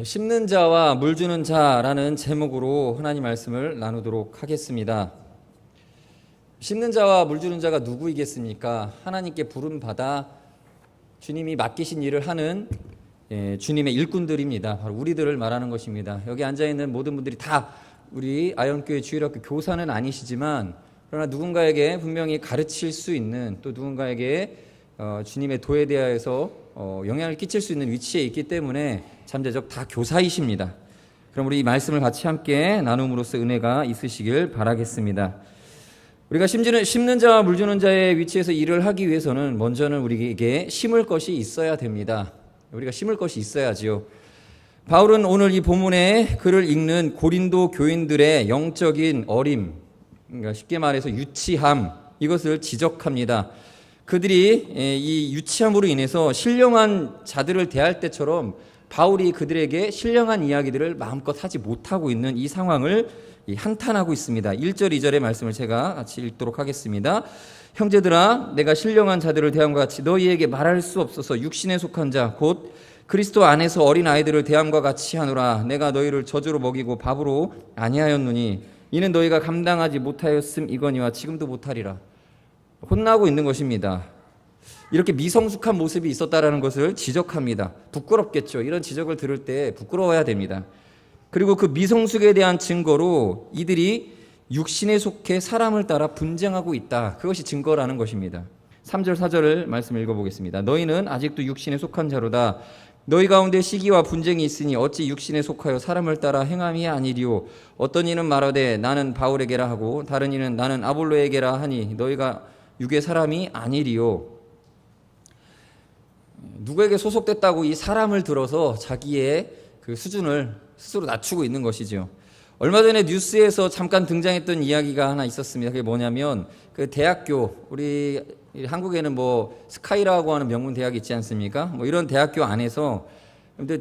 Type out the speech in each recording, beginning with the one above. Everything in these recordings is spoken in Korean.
심는 자와 물 주는 자라는 제목으로 하나님 말씀을 나누도록 하겠습니다. 심는 자와 물 주는 자가 누구이겠습니까? 하나님께 부름받아 주님이 맡기신 일을 하는 주님의 일꾼들입니다. 바로 우리들을 말하는 것입니다. 여기 앉아있는 모든 분들이 다 우리 아현교회 주일학교 교사는 아니시지만 그러나 누군가에게 분명히 가르칠 수 있는, 또 누군가에게 주님의 도에 대하여서 영향을 끼칠 수 있는 위치에 있기 때문에 잠재적 다 교사이십니다. 그럼 우리 이 말씀을 같이 함께 나눔으로써 은혜가 있으시길 바라겠습니다. 우리가 심는 자와 물 주는 자의 위치에서 일을 하기 위해서는 먼저는 우리에게 심을 것이 있어야 됩니다. 우리가 심을 것이 있어야지요. 바울은 오늘 이 본문의 글을 읽는 고린도 교인들의 영적인 어림, 그러니까 쉽게 말해서 유치함, 이것을 지적합니다. 그들이 이 유치함으로 인해서 신령한 자들을 대할 때처럼 바울이 그들에게 신령한 이야기들을 마음껏 하지 못하고 있는 이 상황을 한탄하고 있습니다. 1절 2절의 말씀을 제가 같이 읽도록 하겠습니다. 형제들아, 내가 신령한 자들을 대함과 같이 너희에게 말할 수 없어서 육신에 속한 자 곧 그리스도 안에서 어린 아이들을 대함과 같이 하노라. 내가 너희를 저주로 먹이고 밥으로 아니하였느니 이는 너희가 감당하지 못하였음이거니와 지금도 못하리라. 혼나고 있는 것입니다. 이렇게 미성숙한 모습이 있었다라는 것을 지적합니다. 부끄럽겠죠. 이런 지적을 들을 때 부끄러워야 됩니다. 그리고 그 미성숙에 대한 증거로 이들이 육신에 속해 사람을 따라 분쟁하고 있다. 그것이 증거라는 것입니다. 3절 4절을 말씀 읽어보겠습니다. 너희는 아직도 육신에 속한 자로다. 너희 가운데 시기와 분쟁이 있으니 어찌 육신에 속하여 사람을 따라 행함이 아니리요. 어떤 이는 말하되 나는 바울에게라 하고 다른 이는 나는 아볼로에게라 하니 너희가 육의 사람이 아니리요. 누구에게 소속됐다고 이 사람을 들어서 자기의 그 수준을 스스로 낮추고 있는 것이죠. 얼마 전에 뉴스에서 잠깐 등장했던 이야기가 하나 있었습니다. 그게 뭐냐면 그 대학교, 우리 한국에는 뭐 스카이라고 하는 명문 대학이 있지 않습니까? 뭐 이런 대학교 안에서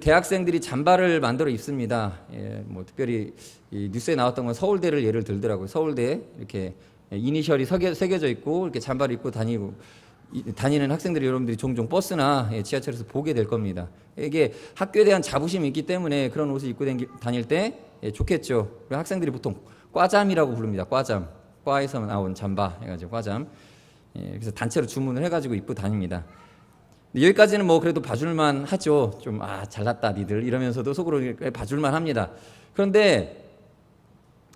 대학생들이 잠바를 만들어 입습니다. 뭐 특별히 이 뉴스에 나왔던 건 서울대를 예를 들더라고요. 서울대 이렇게 이니셜이 새겨져 있고 이렇게 잠바를 입고 다니는 학생들이 여러분들이 종종 버스나 지하철에서 보게 될 겁니다. 이게 학교에 대한 자부심이 있기 때문에 그런 옷을 입고 다닐 때 좋겠죠. 학생들이 보통 과잠이라고 부릅니다. 과잠, 과에서 나온 잠바 해가지고 과잠. 그래서 단체로 주문을 해가지고 입고 다닙니다. 여기까지는 뭐 그래도 봐줄만 하죠. 좀 잘났다 니들 이러면서도 속으로 봐줄만 합니다. 그런데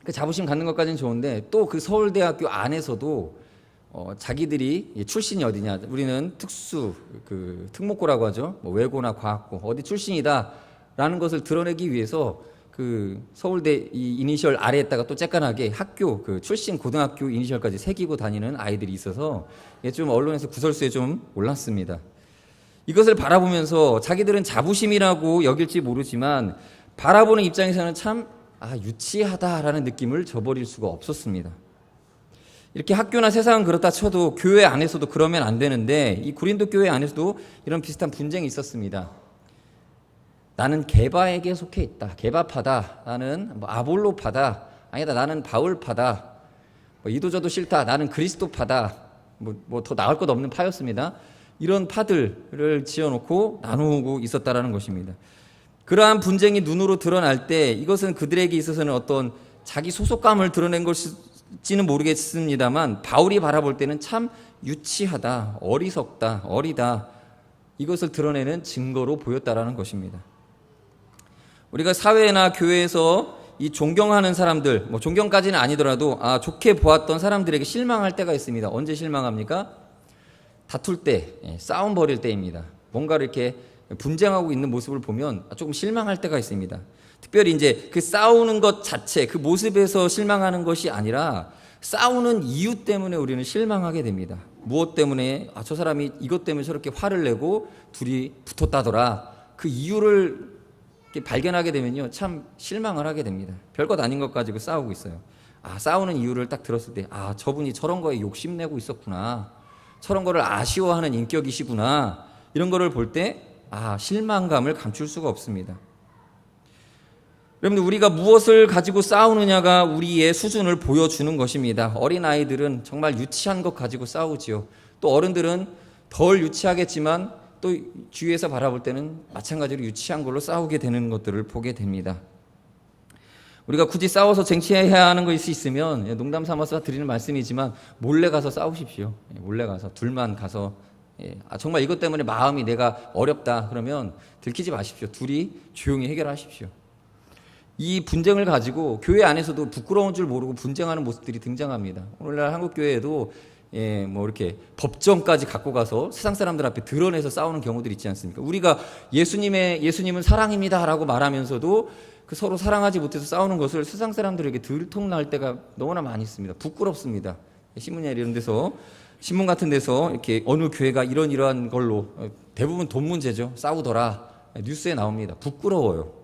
그 자부심 갖는 것까지는 좋은데 또 그 서울대학교 안에서도 자기들이 출신이 어디냐, 우리는 특목고라고 하죠. 뭐 외고나 과학고 어디 출신이다라는 것을 드러내기 위해서 그 서울대 이 이니셜 아래에다가 또 쬐깐하게 학교 그 출신 고등학교 이니셜까지 새기고 다니는 아이들이 있어서 좀 언론에서 구설수에 좀 올랐습니다. 이것을 바라보면서 자기들은 자부심이라고 여길지 모르지만 바라보는 입장에서는 참 유치하다라는 느낌을 저버릴 수가 없었습니다. 이렇게 학교나 세상은 그렇다 쳐도 교회 안에서도 그러면 안 되는데 이 고린도 교회 안에서도 이런 비슷한 분쟁이 있었습니다. 나는 게바에게 속해 있다. 게바파다. 나는 아볼로파다. 아니다. 나는 바울파다. 이도저도 싫다. 나는 그리스도파다. 뭐 더 나을 것 없는 파였습니다. 이런 파들을 지어놓고 나누고 있었다라는 것입니다. 그러한 분쟁이 눈으로 드러날 때 이것은 그들에게 있어서는 어떤 자기 소속감을 드러낸 것일지는 모르겠습니다만 바울이 바라볼 때는 참 유치하다, 어리석다, 어리다 이것을 드러내는 증거로 보였다라는 것입니다. 우리가 사회나 교회에서 이 존경하는 사람들, 뭐 존경까지는 아니더라도 좋게 보았던 사람들에게 실망할 때가 있습니다. 언제 실망합니까? 다툴 때, 싸움 벌일 때입니다. 뭔가를 이렇게 분쟁하고 있는 모습을 보면 조금 실망할 때가 있습니다. 특별히 이제 그 싸우는 것 자체, 그 모습에서 실망하는 것이 아니라 싸우는 이유 때문에 우리는 실망하게 됩니다. 무엇 때문에 저 사람이 이것 때문에 저렇게 화를 내고 둘이 붙었다더라. 그 이유를 발견하게 되면요 참 실망을 하게 됩니다. 별것 아닌 것 가지고 싸우고 있어요. 싸우는 이유를 딱 들었을 때 저분이 저런 거에 욕심내고 있었구나, 저런 거를 아쉬워하는 인격이시구나, 이런 거를 볼 때 실망감을 감출 수가 없습니다. 여러분들, 우리가 무엇을 가지고 싸우느냐가 우리의 수준을 보여주는 것입니다. 어린아이들은 정말 유치한 것 가지고 싸우지요. 또 어른들은 덜 유치하겠지만 또 주위에서 바라볼 때는 마찬가지로 유치한 걸로 싸우게 되는 것들을 보게 됩니다. 우리가 굳이 싸워서 쟁취해야 하는 것이 있으면 농담 삼아서 드리는 말씀이지만 몰래 가서 싸우십시오. 몰래 가서 둘만 가서 정말 이것 때문에 마음이 내가 어렵다 그러면 들키지 마십시오. 둘이 조용히 해결하십시오. 이 분쟁을 가지고 교회 안에서도 부끄러운 줄 모르고 분쟁하는 모습들이 등장합니다. 오늘날 한국 교회에도 뭐 이렇게 법정까지 갖고 가서 세상 사람들 앞에 드러내서 싸우는 경우들이 있지 않습니까? 우리가 예수님은 사랑입니다라고 말하면서도 그 서로 사랑하지 못해서 싸우는 것을 세상 사람들에게 들통날 때가 너무나 많이 있습니다. 부끄럽습니다. 신문이나 이런 데서 신문 같은 데서 이렇게 어느 교회가 이러한 걸로 대부분 돈 문제죠. 싸우더라. 뉴스에 나옵니다. 부끄러워요.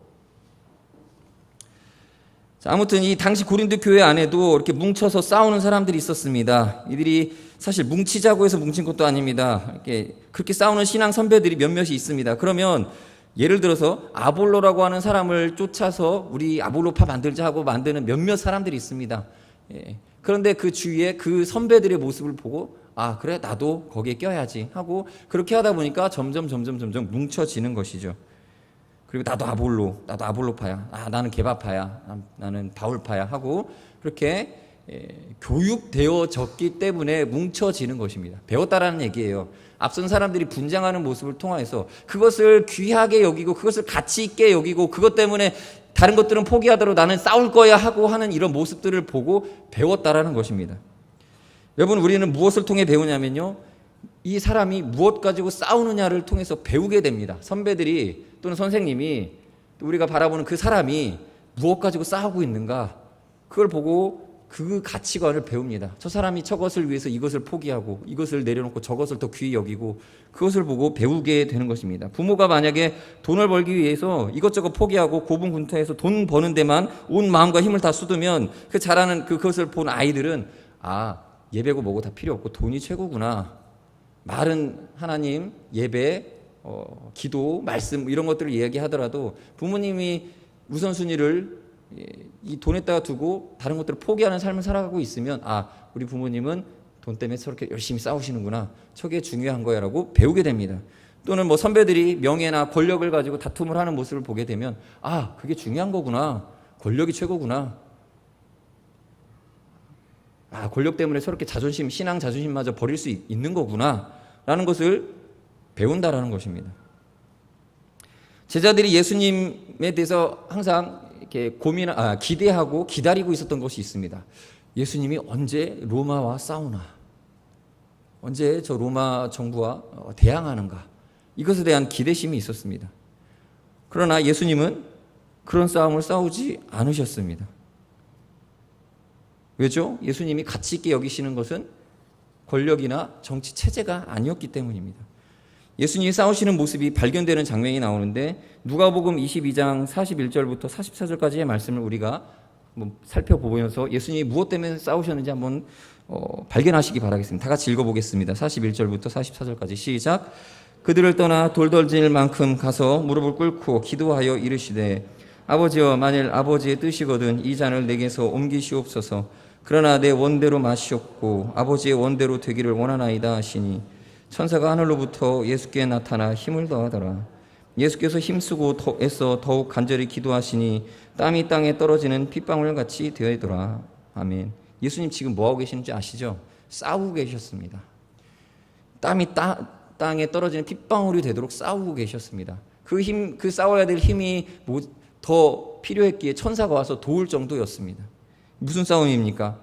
자, 아무튼 이 당시 고린도 교회 안에도 이렇게 뭉쳐서 싸우는 사람들이 있었습니다. 이들이 사실 뭉치자고 해서 뭉친 것도 아닙니다. 이렇게 그렇게 싸우는 신앙 선배들이 몇몇이 있습니다. 그러면 예를 들어서 아볼로라고 하는 사람을 쫓아서 우리 아볼로파 만들자 하고 만드는 몇몇 사람들이 있습니다. 그런데 그 주위에 그 선배들의 모습을 보고 그래 나도 거기에 껴야지 하고 그렇게 하다 보니까 점점 뭉쳐지는 것이죠. 그리고 나도 아볼로파야. 나는 게바파야. 나는 바울파야 하고 그렇게 교육되어졌기 때문에 뭉쳐지는 것입니다. 배웠다라는 얘기예요. 앞선 사람들이 분쟁하는 모습을 통해서 그것을 귀하게 여기고 그것을 가치 있게 여기고 그것 때문에 다른 것들은 포기하더라도 나는 싸울 거야 하고 하는 이런 모습들을 보고 배웠다라는 것입니다. 여러분, 우리는 무엇을 통해 배우냐면요, 이 사람이 무엇 가지고 싸우느냐를 통해서 배우게 됩니다. 선배들이 또는 선생님이 우리가 바라보는 그 사람이 무엇 가지고 싸우고 있는가, 그걸 보고 그 가치관을 배웁니다. 저 사람이 저것을 위해서 이것을 포기하고 이것을 내려놓고 저것을 더 귀히 여기고 그것을 보고 배우게 되는 것입니다. 부모가 만약에 돈을 벌기 위해서 이것저것 포기하고 고군분투해서 돈 버는 데만 온 마음과 힘을 다 쏟으면 그 자라는 그것을 본 아이들은 예배고 뭐고 다 필요 없고 돈이 최고구나. 말은 하나님, 예배, 기도, 말씀 이런 것들을 이야기하더라도 부모님이 우선순위를 이 돈에다가 두고 다른 것들을 포기하는 삶을 살아가고 있으면 우리 부모님은 돈 때문에 저렇게 열심히 싸우시는구나. 저게 중요한 거야 라고 배우게 됩니다. 또는 뭐 선배들이 명예나 권력을 가지고 다툼을 하는 모습을 보게 되면 그게 중요한 거구나. 권력이 최고구나. 권력 때문에 저렇게 신앙 자존심마저 버릴 수 있는 거구나 라는 것을 배운다라는 것입니다. 제자들이 예수님에 대해서 항상 이렇게 기대하고 기다리고 있었던 것이 있습니다. 예수님이 언제 로마와 싸우나, 언제 저 로마 정부와 대항하는가, 이것에 대한 기대심이 있었습니다. 그러나 예수님은 그런 싸움을 싸우지 않으셨습니다. 왜죠? 예수님이 가치 있게 여기시는 것은 권력이나 정치 체제가 아니었기 때문입니다. 예수님이 싸우시는 모습이 발견되는 장면이 나오는데 누가복음 22장 41절부터 44절까지의 말씀을 우리가 한번 살펴보면서 예수님이 무엇 때문에 싸우셨는지 한번 발견하시기 바라겠습니다. 다 같이 읽어보겠습니다. 41절부터 44절까지 시작. 그들을 떠나 돌덜질 만큼 가서 무릎을 꿇고 기도하여 이르시되 아버지여, 만일 아버지의 뜻이거든 이 잔을 내게서 옮기시옵소서. 그러나 내 원대로 마시옵고 아버지의 원대로 되기를 원하나이다 하시니 천사가 하늘로부터 예수께 나타나 힘을 더하더라. 예수께서 힘쓰고 애써 더욱 간절히 기도하시니 땀이 땅에 떨어지는 핏방울같이 되더라. 아멘. 예수님 지금 뭐하고 계시는지 아시죠? 싸우고 계셨습니다. 땀이 땅에 떨어지는 핏방울이 되도록 싸우고 계셨습니다. 그 싸워야 될 힘이 더 필요했기에 천사가 와서 도울 정도였습니다. 무슨 싸움입니까?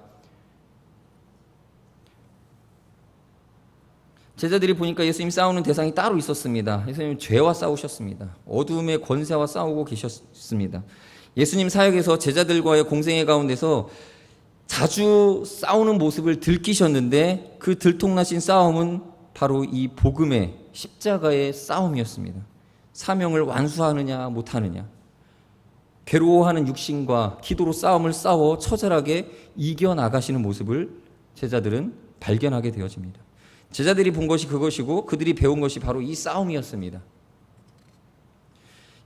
제자들이 보니까 예수님 싸우는 대상이 따로 있었습니다. 예수님 죄와 싸우셨습니다. 어둠의 권세와 싸우고 계셨습니다. 예수님 사역에서 제자들과의 공생애 가운데서 자주 싸우는 모습을 들키셨는데 그 들통나신 싸움은 바로 이 복음의 십자가의 싸움이었습니다. 사명을 완수하느냐 못하느냐, 괴로워하는 육신과 기도로 싸움을 싸워 처절하게 이겨나가시는 모습을 제자들은 발견하게 되어집니다. 제자들이 본 것이 그것이고 그들이 배운 것이 바로 이 싸움이었습니다.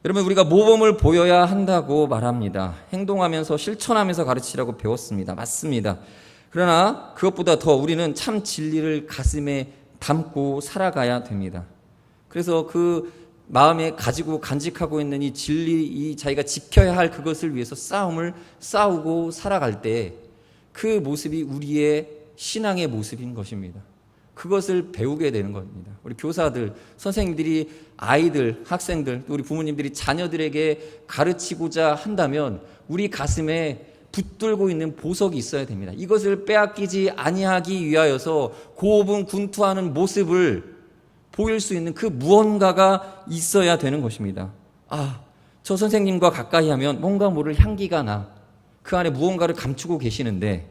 여러분, 우리가 모범을 보여야 한다고 말합니다. 행동하면서 실천하면서 가르치라고 배웠습니다. 맞습니다. 그러나 그것보다 더 우리는 참 진리를 가슴에 담고 살아가야 됩니다. 그래서 그 마음에 가지고 간직하고 있는 이 진리, 이 자기가 지켜야 할 그것을 위해서 싸움을 싸우고 살아갈 때 그 모습이 우리의 신앙의 모습인 것입니다. 그것을 배우게 되는 겁니다. 우리 교사들, 선생님들이 아이들, 학생들, 또 우리 부모님들이 자녀들에게 가르치고자 한다면 우리 가슴에 붙들고 있는 보석이 있어야 됩니다. 이것을 빼앗기지 아니하기 위하여서 고분군투하는 모습을 보일 수 있는 그 무언가가 있어야 되는 것입니다. 아, 저 선생님과 가까이 하면 뭔가 모를 향기가 나. 그 안에 무언가를 감추고 계시는데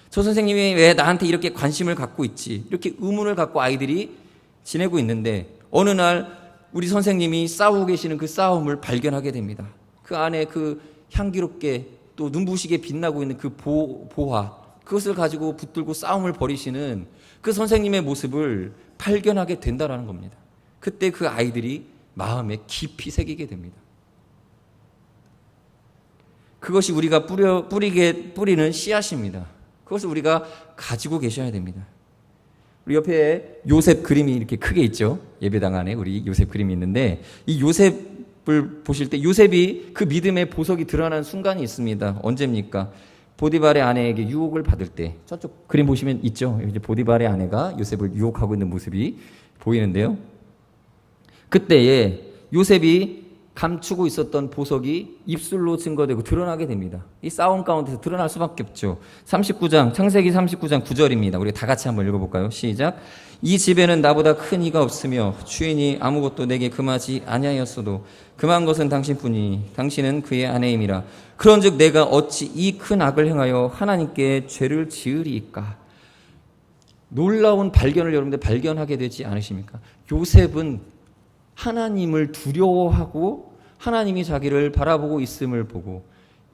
저 선생님이 왜 나한테 이렇게 관심을 갖고 있지? 이렇게 의문을 갖고 아이들이 지내고 있는데 어느 날 우리 선생님이 싸우고 계시는 그 싸움을 발견하게 됩니다. 그 안에 그 향기롭게 또 눈부시게 빛나고 있는 그 보화, 그것을 가지고 붙들고 싸움을 벌이시는 그 선생님의 모습을 발견하게 된다라는 겁니다. 그때 그 아이들이 마음에 깊이 새기게 됩니다. 그것이 우리가 뿌리는 씨앗입니다. 그것을 우리가 가지고 계셔야 됩니다. 우리 옆에 요셉 그림이 이렇게 크게 있죠. 예배당 안에 우리 요셉 그림이 있는데 이 요셉을 보실 때 요셉이 그 믿음의 보석이 드러나는 순간이 있습니다. 언제입니까? 보디발의 아내에게 유혹을 받을 때, 저쪽 그림 보시면 있죠. 이제 보디발의 아내가 요셉을 유혹하고 있는 모습이 보이는데요. 그때에 요셉이 감추고 있었던 보석이 입술로 증거되고 드러나게 됩니다. 이 싸움 가운데서 드러날 수밖에 없죠. 39장, 창세기 39장 9절입니다. 우리 다 같이 한번 읽어볼까요? 시작. 이 집에는 나보다 큰 이가 없으며 주인이 아무것도 내게 금하지 아니하였어도 금한 것은 당신뿐이니 당신은 그의 아내임이라. 그런즉 내가 어찌 이 큰 악을 행하여 하나님께 죄를 지으리이까. 놀라운 발견을 여러분들 발견하게 되지 않으십니까? 요셉은 하나님을 두려워하고 하나님이 자기를 바라보고 있음을 보고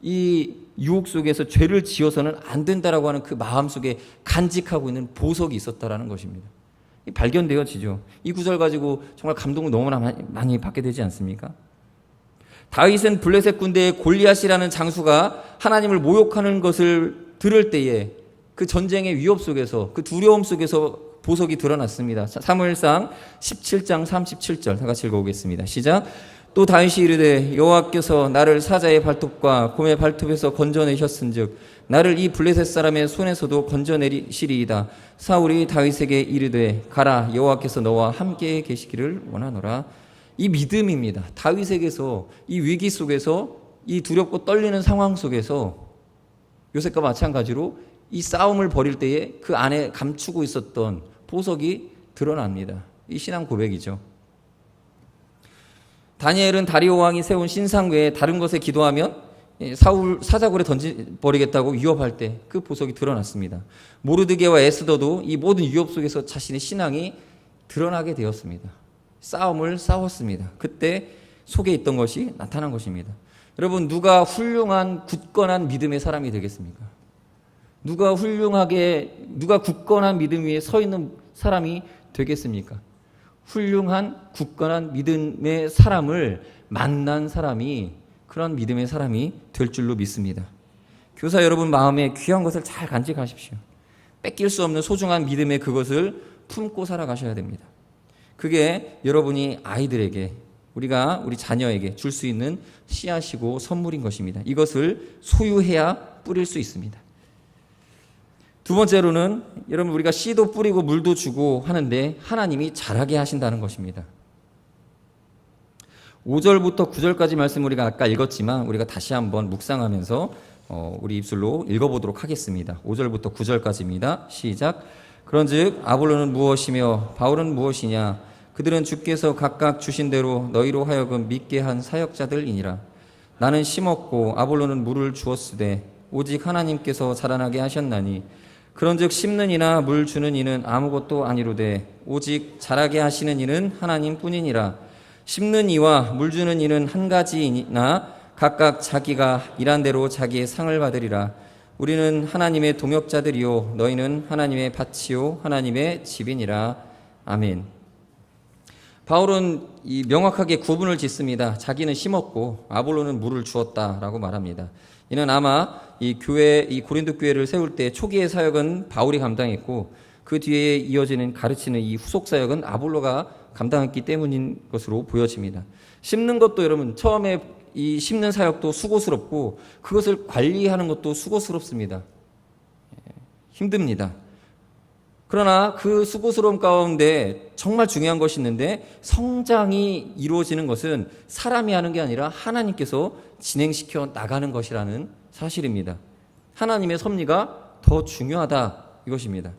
이 유혹 속에서 죄를 지어서는 안 된다라고 하는 그 마음속에 간직하고 있는 보석이 있었다라는 것입니다. 발견되어지죠. 이 구절 가지고 정말 감동을 너무나 많이 받게 되지 않습니까? 다윗은 블레셋 군대의 골리앗이라는 장수가 하나님을 모욕하는 것을 들을 때에 그 전쟁의 위협 속에서 그 두려움 속에서 보석이 드러났습니다. 사무엘상 17장 37절 다 같이 읽어보겠습니다. 시작. 또 다윗이 이르되 여호와께서 나를 사자의 발톱과 곰의 발톱에서 건져내셨은즉 나를 이 블레셋 사람의 손에서도 건져내시리이다. 사울이 다윗에게 이르되 가라, 여호와께서 너와 함께 계시기를 원하노라. 이 믿음입니다. 다윗에게서 이 위기 속에서 이 두렵고 떨리는 상황 속에서 요셉과 마찬가지로 이 싸움을 벌일 때에 그 안에 감추고 있었던 보석이 드러납니다. 이 신앙 고백이죠. 다니엘은 다리오 왕이 세운 신상 외에 다른 것에 기도하면 사울 사자굴에 던져버리겠다고 위협할 때 그 보석이 드러났습니다. 모르드게와 에스더도 이 모든 위협 속에서 자신의 신앙이 드러나게 되었습니다. 싸움을 싸웠습니다. 그때 속에 있던 것이 나타난 것입니다. 여러분, 누가 훌륭한 굳건한 믿음의 사람이 되겠습니까? 누가 굳건한 믿음 위에 서 있는 사람이 되겠습니까? 훌륭한 굳건한 믿음의 사람을 만난 사람이 그런 믿음의 사람이 될 줄로 믿습니다. 교사 여러분 마음에 귀한 것을 잘 간직하십시오. 뺏길 수 없는 소중한 믿음의 그것을 품고 살아가셔야 됩니다. 그게 여러분이 아이들에게 우리 자녀에게 줄 수 있는 씨앗이고 선물인 것입니다. 이것을 소유해야 뿌릴 수 있습니다. 두 번째로는 여러분 우리가 씨도 뿌리고 물도 주고 하는데 하나님이 자라게 하신다는 것입니다. 5절부터 9절까지 말씀 우리가 아까 읽었지만 우리가 다시 한번 묵상하면서 우리 입술로 읽어보도록 하겠습니다. 5절부터 9절까지입니다. 시작. 그런즉 아볼로는 무엇이며 바울은 무엇이냐? 그들은 주께서 각각 주신 대로 너희로 하여금 믿게 한 사역자들이니라. 나는 심었고 아볼로는 물을 주었으되 오직 하나님께서 자라나게 하셨나니 그런즉 심는 이나 물 주는 이는 아무것도 아니로되 오직 자라게 하시는 이는 하나님뿐이니라. 심는 이와 물 주는 이는 한 가지이나 각각 자기가 일한 대로 자기의 상을 받으리라. 우리는 하나님의 동역자들이요 너희는 하나님의 밭이요 하나님의 집이니라. 아멘. 바울은 명확하게 구분을 짓습니다. 자기는 심었고 아볼로는 물을 주었다라고 말합니다. 이는 아마 이 고린도 교회를 세울 때 초기의 사역은 바울이 감당했고 그 뒤에 이어지는 가르치는 이 후속 사역은 아볼로가 감당했기 때문인 것으로 보여집니다. 심는 것도 여러분 처음에 이 심는 사역도 수고스럽고 그것을 관리하는 것도 수고스럽습니다. 힘듭니다. 그러나 그 수고스러움 가운데 정말 중요한 것이 있는데 성장이 이루어지는 것은 사람이 하는 게 아니라 하나님께서 진행시켜 나가는 것이라는 사실입니다. 하나님의 섭리가 더 중요하다 이것입니다.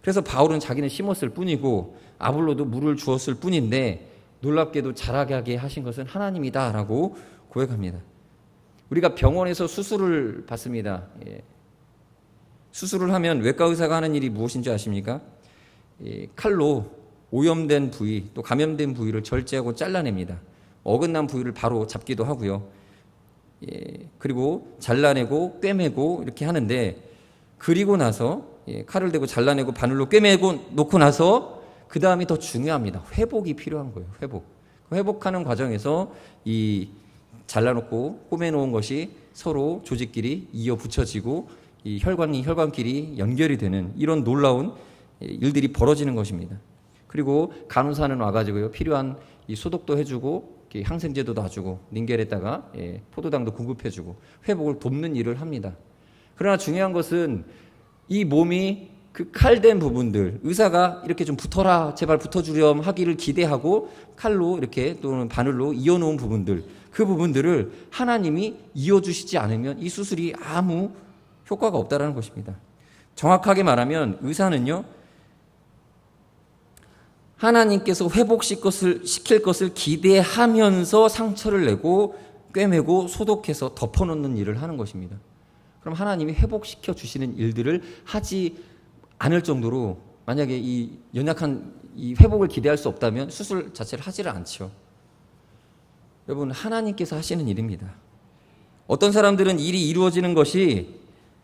그래서 바울은 자기는 심었을 뿐이고 아볼로도 물을 주었을 뿐인데 놀랍게도 자라게 하신 것은 하나님이다라고 고백합니다. 우리가 병원에서 수술을 받습니다. 수술을 하면 외과 의사가 하는 일이 무엇인지 아십니까? 칼로 오염된 부위 또 감염된 부위를 절제하고 잘라냅니다. 어긋난 부위를 바로 잡기도 하고요. 그리고 잘라내고 꿰매고 이렇게 하는데 그리고 나서 칼을 대고 잘라내고 바늘로 꿰매고 놓고 나서 그 다음이 더 중요합니다. 회복이 필요한 거예요. 회복하는 과정에서 이 잘라놓고 꿰매놓은 것이 서로 조직끼리 이어 붙여지고 이 혈관이 혈관끼리 연결이 되는 이런 놀라운 일들이 벌어지는 것입니다. 그리고 간호사는 와가지고요 필요한 이 소독도 해주고 항생제도 놔주고 닌겔에다가 포도당도 공급해주고 회복을 돕는 일을 합니다. 그러나 중요한 것은 이 몸이 그 칼된 부분들 의사가 이렇게 좀 붙어라 제발 붙어주렴 하기를 기대하고 칼로 이렇게 또는 바늘로 이어놓은 부분들 그 부분들을 하나님이 이어주시지 않으면 이 수술이 아무 효과가 없다라는 것입니다. 정확하게 말하면 의사는요 하나님께서 회복시킬 것을 기대하면서 상처를 내고 꿰매고 소독해서 덮어놓는 일을 하는 것입니다. 그럼 하나님이 회복시켜 주시는 일들을 하지 않을 정도로 만약에 이 연약한 이 회복을 기대할 수 없다면 수술 자체를 하지를 않죠. 여러분 하나님께서 하시는 일입니다. 어떤 사람들은 일이 이루어지는 것이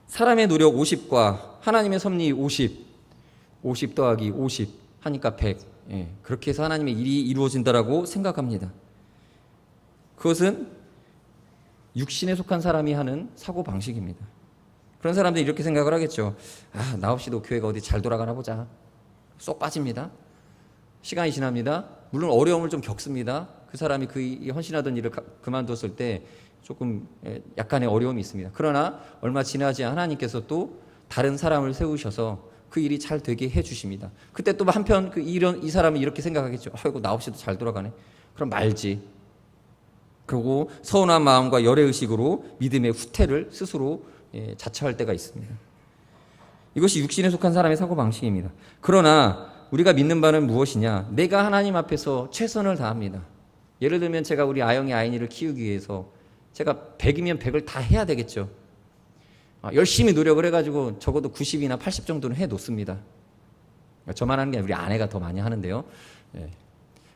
사람의 노력 50과 하나님의 섭리 50 더하기 50 하니까 100 그렇게 해서 하나님의 일이 이루어진다라고 생각합니다. 그것은 육신에 속한 사람이 하는 사고방식입니다. 그런 사람들이 이렇게 생각을 하겠죠. 나 없이도 교회가 어디 잘 돌아가나 보자. 쏙 빠집니다. 시간이 지납니다. 물론 어려움을 좀 겪습니다. 그 사람이 그 헌신하던 일을 그만뒀을 때 조금 약간의 어려움이 있습니다. 그러나 얼마 지나지 하나님께서 또 다른 사람을 세우셔서 그 일이 잘 되게 해주십니다. 그때 또 한편 이 사람이 이렇게 생각하겠죠. 아이고 나 없이도 잘 돌아가네. 그럼 말지. 그리고 서운한 마음과 열애의식으로 믿음의 후퇴를 스스로 자처할 때가 있습니다. 이것이 육신에 속한 사람의 사고방식입니다. 그러나 우리가 믿는 바는 무엇이냐? 내가 하나님 앞에서 최선을 다합니다. 예를 들면 제가 우리 아영이 아인이를 키우기 위해서 제가 100이면 100을 다 해야 되겠죠. 열심히 노력을 해가지고 적어도 90이나 80 정도는 해놓습니다. 저만 하는 게 아니라 우리 아내가 더 많이 하는데요.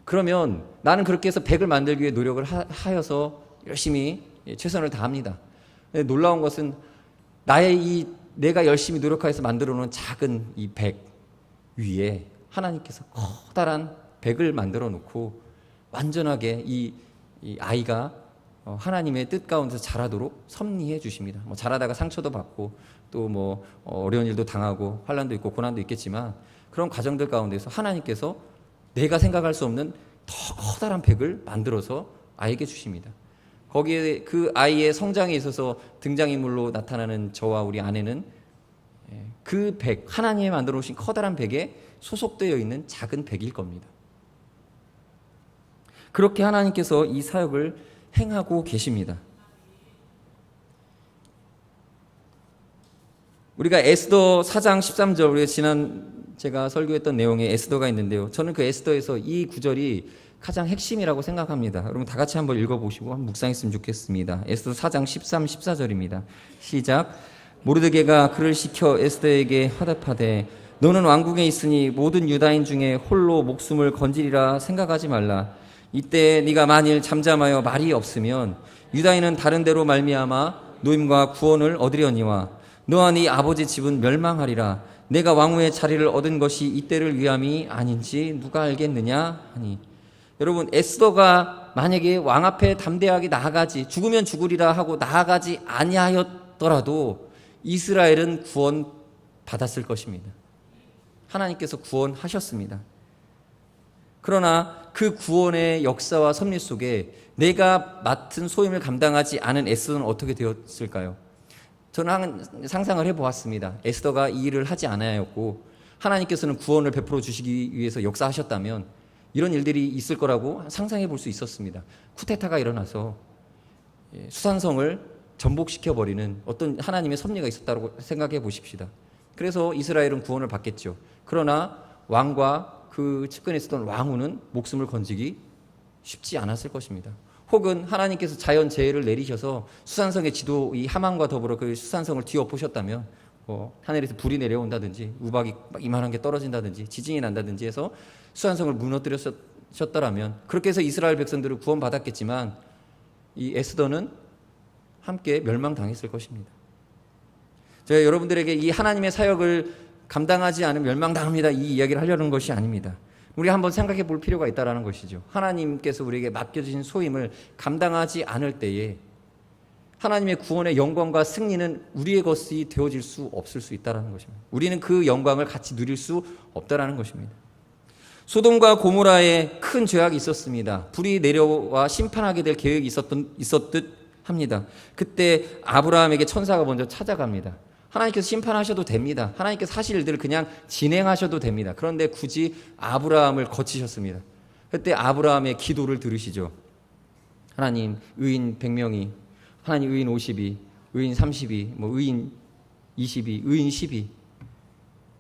그러면 나는 그렇게 해서 100을 만들기 위해 노력을 하여서 열심히 최선을 다합니다. 놀라운 것은 내가 열심히 노력해서 만들어 놓은 작은 이 100 위에 하나님께서 커다란 100을 만들어 놓고 완전하게 이 아이가 하나님의 뜻 가운데서 자라도록 섭리해 주십니다. 자라다가 상처도 받고 또 어려운 일도 당하고 환난도 있고 고난도 있겠지만 그런 과정들 가운데서 하나님께서 내가 생각할 수 없는 더 커다란 100을 만들어서 아이에게 주십니다. 거기에 그 아이의 성장에 있어서 등장인물로 나타나는 저와 우리 아내는 그 100, 하나님이 만들어 오신 커다란 100에 소속되어 있는 작은 100일 겁니다. 그렇게 하나님께서 이 사역을 행하고 계십니다. 우리가 에스더 4장 13절 우리가 제가 설교했던 내용에 에스더가 있는데요. 저는 그 에스더에서 이 구절이 가장 핵심이라고 생각합니다. 여러분 다 같이 한번 읽어보시고 한번 묵상했으면 좋겠습니다. 에스더 4장 13, 14절입니다. 시작. 모르드게가 그를 시켜 에스더에게 화답하되 너는 왕궁에 있으니 모든 유다인 중에 홀로 목숨을 건지리라 생각하지 말라. 이때 네가 만일 잠잠하여 말이 없으면 유다인은 다른 데로 말미암아 노임과 구원을 얻으려니와 너와 네 아버지 집은 멸망하리라. 내가 왕후의 자리를 얻은 것이 이때를 위함이 아닌지 누가 알겠느냐 하니. 여러분 에스더가 만약에 왕 앞에 담대하게 나아가지 죽으면 죽으리라 하고 나아가지 아니하였더라도 이스라엘은 구원 받았을 것입니다. 하나님께서 구원하셨습니다. 그러나 그 구원의 역사와 섭리 속에 내가 맡은 소임을 감당하지 않은 에스더는 어떻게 되었을까요? 저는 상상을 해보았습니다. 에스더가 이 일을 하지 않아야였고 하나님께서는 구원을 베풀어 주시기 위해서 역사하셨다면 이런 일들이 있을 거라고 상상해 볼 수 있었습니다. 쿠데타가 일어나서 수산성을 전복시켜버리는 어떤 하나님의 섭리가 있었다고 생각해 보십시다. 그래서 이스라엘은 구원을 받겠죠. 그러나 왕과 그 측근에 있었던 왕후는 목숨을 건지기 쉽지 않았을 것입니다. 혹은 하나님께서 자연재해를 내리셔서 수산성의 지도 이 하만과 더불어 그 수산성을 뒤엎으셨다면 하늘에서 불이 내려온다든지 우박이 이만한 게 떨어진다든지 지진이 난다든지 해서 수산성을 무너뜨렸었더라면 그렇게 해서 이스라엘 백성들을 구원받았겠지만 이 에스더는 함께 멸망당했을 것입니다. 제가 여러분들에게 이 하나님의 사역을 감당하지 않으면 멸망당합니다 이 이야기를 하려는 것이 아닙니다. 우리가 한번 생각해 볼 필요가 있다는 것이죠. 하나님께서 우리에게 맡겨주신 소임을 감당하지 않을 때에 하나님의 구원의 영광과 승리는 우리의 것이 되어질 수 없을 수 있다는 것입니다. 우리는 그 영광을 같이 누릴 수 없다는 것입니다. 소돔과 고모라에 큰 죄악이 있었습니다. 불이 내려와 심판하게 될 계획이 있었듯 합니다. 그때 아브라함에게 천사가 먼저 찾아갑니다. 하나님께서 심판하셔도 됩니다. 하나님께서 하실 일들을 그냥 진행하셔도 됩니다. 그런데 굳이 아브라함을 거치셨습니다. 그때 아브라함의 기도를 들으시죠. 하나님, 의인 100명이, 하나님 의인 50이, 의인 30이, 의인 20이, 의인 10이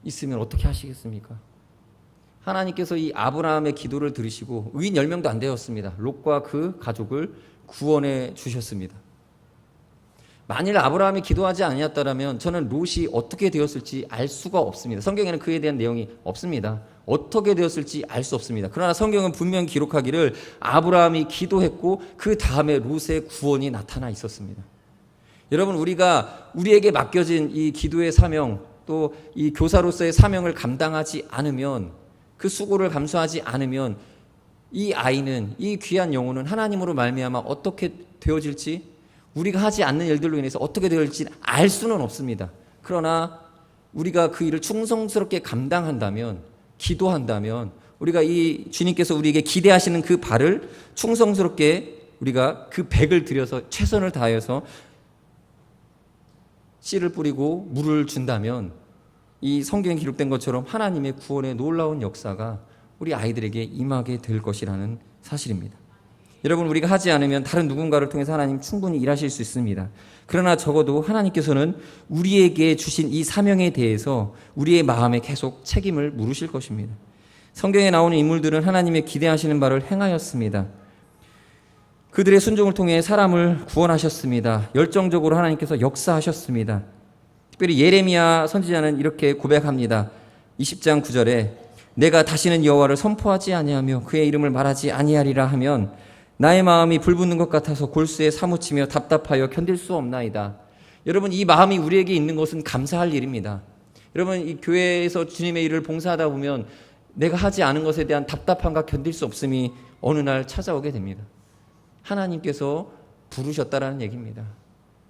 있으면 어떻게 하시겠습니까? 하나님께서 이 아브라함의 기도를 들으시고 의인 10명도 안 되었습니다. 롯과 그 가족을 구원해 주셨습니다. 만일 아브라함이 기도하지 아니었다면 저는 롯이 어떻게 되었을지 알 수가 없습니다. 성경에는 그에 대한 내용이 없습니다. 어떻게 되었을지 알 수 없습니다. 그러나 성경은 분명히 기록하기를 아브라함이 기도했고 그 다음에 롯의 구원이 나타나 있었습니다. 여러분, 우리가 우리에게 맡겨진 이 기도의 사명 또 이 교사로서의 사명을 감당하지 않으면 그 수고를 감수하지 않으면 이 아이는 이 귀한 영혼은 하나님으로 말미암아 어떻게 되어질지 우리가 하지 않는 일들로 인해서 어떻게 될지 알 수는 없습니다. 그러나 우리가 그 일을 충성스럽게 감당한다면 기도한다면 우리가 이 주님께서 우리에게 기대하시는 그 바를 충성스럽게 우리가 그 백을 들여서 최선을 다해서 씨를 뿌리고 물을 준다면 이 성경에 기록된 것처럼 하나님의 구원의 놀라운 역사가 우리 아이들에게 임하게 될 것이라는 사실입니다. 여러분, 우리가 하지 않으면 다른 누군가를 통해서 하나님 충분히 일하실 수 있습니다. 그러나 적어도 하나님께서는 우리에게 주신 이 사명에 대해서 우리의 마음에 계속 책임을 물으실 것입니다. 성경에 나오는 인물들은 하나님의 기대하시는 바를 행하였습니다. 그들의 순종을 통해 사람을 구원하셨습니다. 열정적으로 하나님께서 역사하셨습니다. 특별히 예레미야 선지자는 이렇게 고백합니다. 20장 9절에 내가 다시는 여호와를 선포하지 아니하며 그의 이름을 말하지 아니하리라 하면 나의 마음이 불붙는 것 같아서 골수에 사무치며 답답하여 견딜 수 없나이다. 여러분, 이 마음이 우리에게 있는 것은 감사할 일입니다. 여러분, 이 교회에서 주님의 일을 봉사하다 보면 내가 하지 않은 것에 대한 답답함과 견딜 수 없음이 어느 날 찾아오게 됩니다. 하나님께서 부르셨다라는 얘기입니다.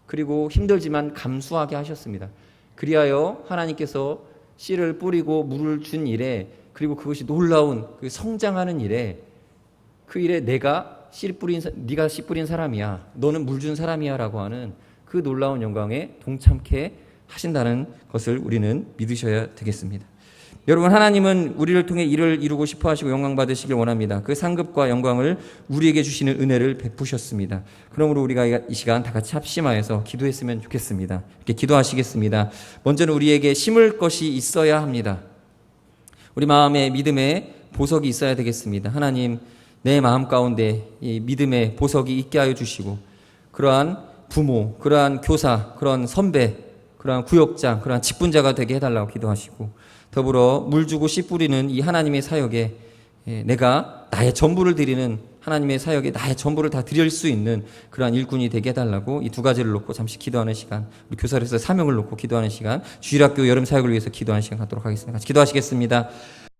그리고 힘들지만 감수하게 하셨습니다. 그리하여 하나님께서 씨를 뿌리고 물을 준 일에 그리고 그것이 놀라운 그 성장하는 일에 그 일에 네가 씨 뿌린 사람이야, 너는 물 준 사람이야라고 하는 그 놀라운 영광에 동참케 하신다는 것을 우리는 믿으셔야 되겠습니다. 여러분, 하나님은 우리를 통해 일을 이루고 싶어 하시고 영광 받으시길 원합니다. 그 상급과 영광을 우리에게 주시는 은혜를 베푸셨습니다. 그러므로 우리가 이 시간 다 같이 합심하여서 기도했으면 좋겠습니다. 이렇게 기도하시겠습니다. 먼저는 우리에게 심을 것이 있어야 합니다. 우리 마음에 믿음의 보석이 있어야 되겠습니다. 하나님, 내 마음 가운데 이 믿음의 보석이 있게 하여 주시고 그러한 부모, 그러한 교사, 그러한 선배, 그러한 구역장, 그러한 직분자가 되게 해달라고 기도하시고 더불어 물 주고 씨 뿌리는 이 하나님의 사역에 내가 나의 전부를 드리는 하나님의 사역에 나의 전부를 다 드릴 수 있는 그러한 일꾼이 되게 해달라고 이 두 가지를 놓고 잠시 기도하는 시간, 우리 교사로서 사명을 놓고 기도하는 시간, 주일학교 여름 사역을 위해서 기도하는 시간 갖도록 하겠습니다. 같이 기도하시겠습니다.